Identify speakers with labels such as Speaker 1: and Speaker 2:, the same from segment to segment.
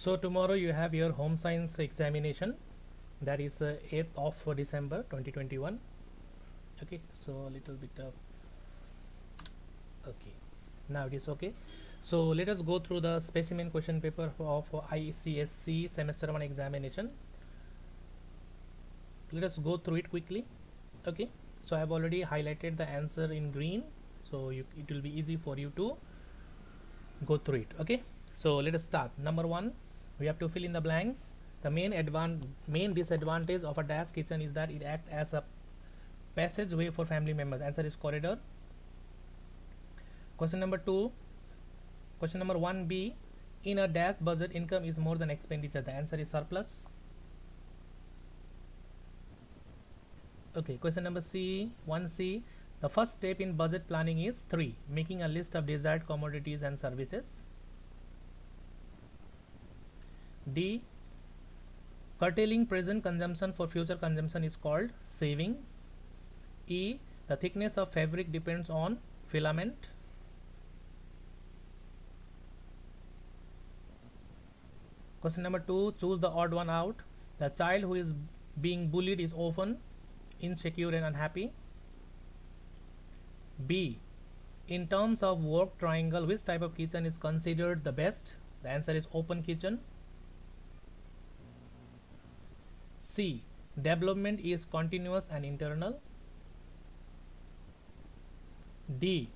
Speaker 1: So tomorrow you have your home science examination, that is 8th of December 2021. Okay, so a little bit of okay, now it is okay. So let us go through the specimen question paper of ICSC semester 1 examination. Let us go through it quickly. Okay, so I have already highlighted the answer in green, so it will be easy for you to go through it. Okay, so let us start. Number 1, we have to fill in the blanks. The main disadvantage of a dash kitchen is that it acts as a passageway for family members. Answer is corridor. Question number 2, question number 1b, in a dash budget income is more than expenditure. The answer is surplus. Okay, question number C, 1c, the first step in budget planning is 3, making a list of desired commodities and services. D, curtailing present consumption for future consumption is called saving. E, the thickness of fabric depends on filament. Question number 2, choose the odd one out. The child who is being bullied is often insecure and unhappy. B, in terms of work triangle, which type of kitchen is considered the best? The answer is open kitchen. C, development is continuous and internal. D,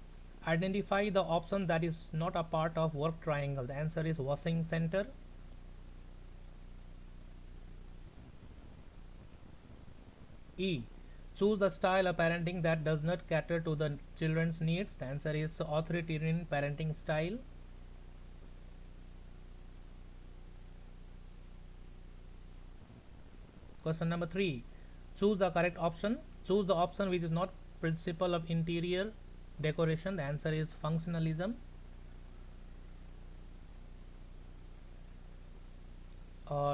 Speaker 1: identify the option that is not a part of work triangle. The answer is washing center. E, choose the style of parenting that does not cater to the children's needs. The answer is authoritarian parenting style. Question number 3, choose the correct option. Choose the option which is not principle of interior decoration. The answer is functionalism.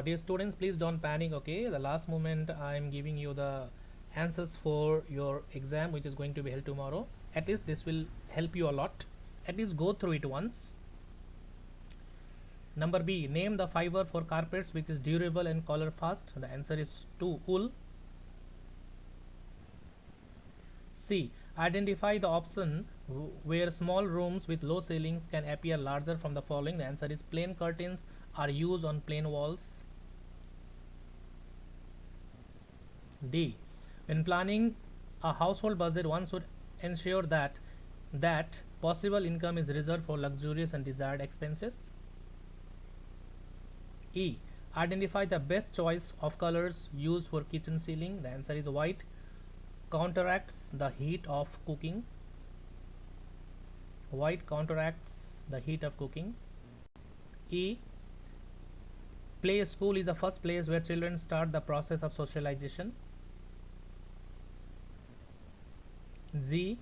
Speaker 1: Dear students, please don't panic. Okay, the last moment I am giving you the answers for your exam which is going to be held tomorrow. At least this will help you a lot. At least go through it once. Number B, name the fiber for carpets which is durable and color fast. The answer is 2, wool. C, identify the option where small rooms with low ceilings can appear larger from the following. The answer is plain curtains are used on plain walls. D, when planning a household budget, one should ensure that possible income is reserved for luxurious and desired expenses. E, identify the best choice of colors used for kitchen ceiling. The answer is white counteracts the heat of cooking. White counteracts the heat of cooking. E, play school is the first place where children start the process of socialization. G,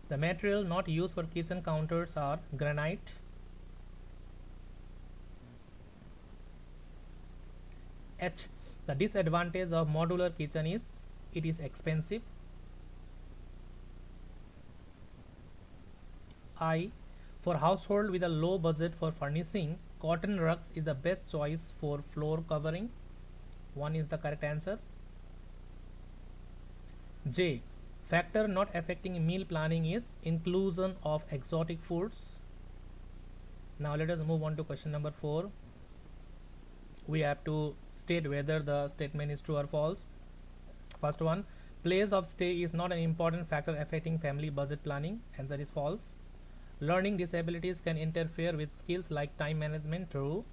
Speaker 1: the material not used for kitchen counters are granite. H, the disadvantage of modular kitchen is it is expensive. I, for household with a low budget for furnishing, cotton rugs is the best choice for floor covering. 1 is the correct answer. J, factor not affecting meal planning is inclusion of exotic foods. Now let us move on to question number 4. We have to state whether the statement is true or false. First one, place of stay is not an important factor affecting family budget planning. Answer is false. Learning disabilities can interfere with skills like time management. True.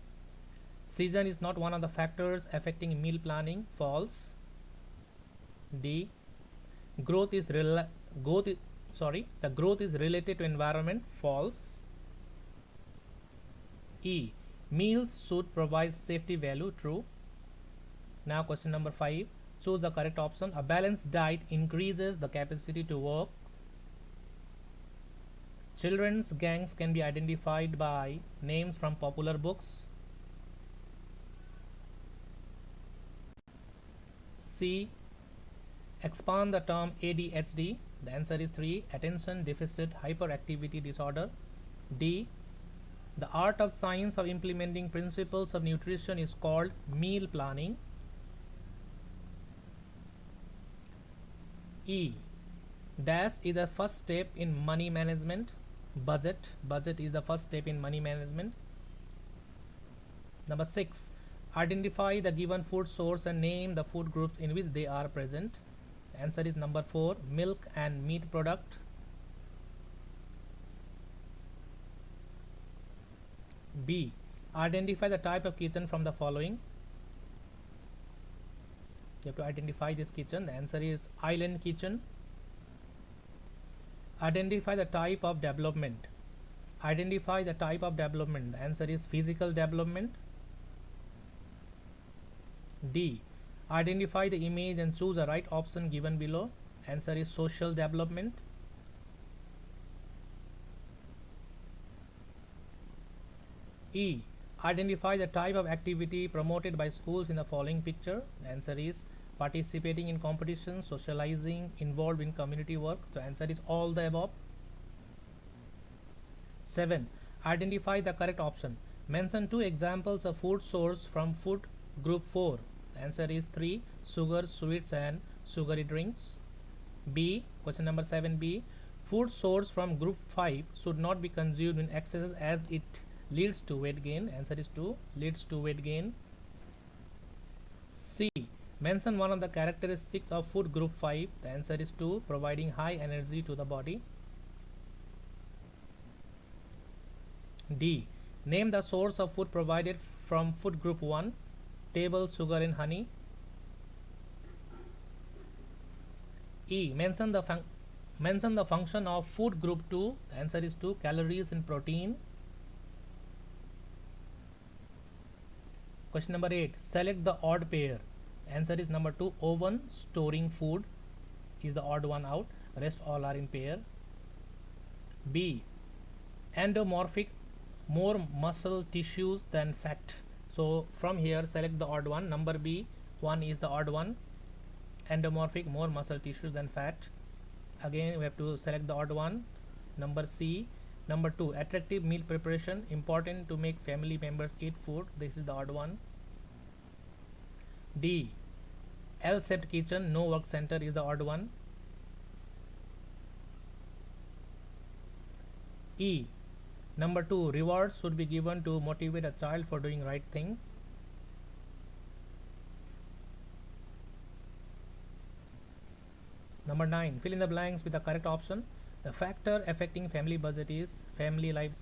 Speaker 1: Season is not one of the factors affecting meal planning. False. D, the growth is related to environment. False. E, meals should provide safety value. True. Now question number 5, choose the correct option. A balanced diet increases the capacity to work. Children's gangs can be identified by names from popular books. C, expand the term ADHD. The answer is 3, attention deficit hyperactivity disorder. D, The art of science of implementing principles of nutrition is called meal planning. E. Dash is the first step in money management. Budget is the first step in money management. Number 6. Identify the given food source and name the food groups in which they are present. The answer is number 4. Milk and meat product. B. Identify the type of kitchen from the following. You have to identify this kitchen. The answer is island kitchen. Identify the type of development. Identify the type of development. The answer is physical development. D. Identify the image and choose the right option given below. Answer is social development. E. Identify the type of activity promoted by schools in the following picture. The answer is participating in competitions, socializing, involved in community work. So answer is all the above. 7. Identify the correct option. Mention 2 examples of food source from food group 4. The answer is 3. Sugar, sweets and sugary drinks. B. Question number 7b. Food source from group 5 should not be consumed in excess as it leads to weight gain. Answer is 2. Leads to weight gain. C. Mention one of the characteristics of food group 5. The answer is 2. Providing high energy to the body. D. Name the source of food provided from food group 1. Table, sugar and honey. E. Mention the function of food group 2. The answer is 2. Calories and protein. Question number 8. Select the odd pair. Answer is number 2. Oven, storing food is the odd one out. Rest all are in pair. B. Endomorphic, more muscle tissues than fat. So from here select the odd one. Number B. 1 is the odd one. Endomorphic, more muscle tissues than fat. Again we have to select the odd one. Number C. Number 2. Attractive meal preparation, important to make family members eat food. This is the odd one. D. L-shaped kitchen, no work center is the odd one. E. Number 2. Rewards should be given to motivate a child for doing right things. Number 9. Fill in the blanks with the correct option. The factor affecting family budget is family life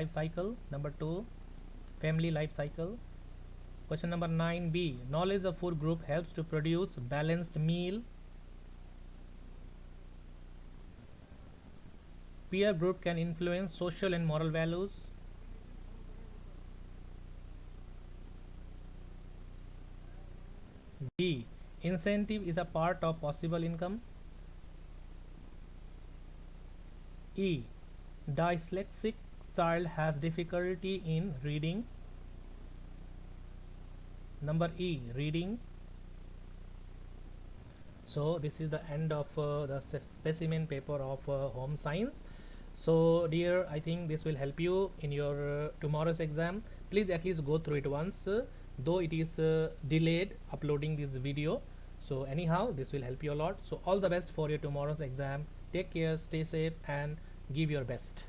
Speaker 1: cycle. Number 2. Family life cycle. Question number 9b. Knowledge of food group helps to produce balanced meal. Peer group can influence social and moral values. D. Incentive is a part of possible income. E. Dyslexic child has difficulty in reading. Number E. Reading. So this is the end of the specimen paper of home science. So dear, I think this will help you in your tomorrow's exam. Please at least go through it once, though it is delayed uploading this video. So anyhow, this will help you a lot. So all the best for your tomorrow's exam. Take care, stay safe and give your best.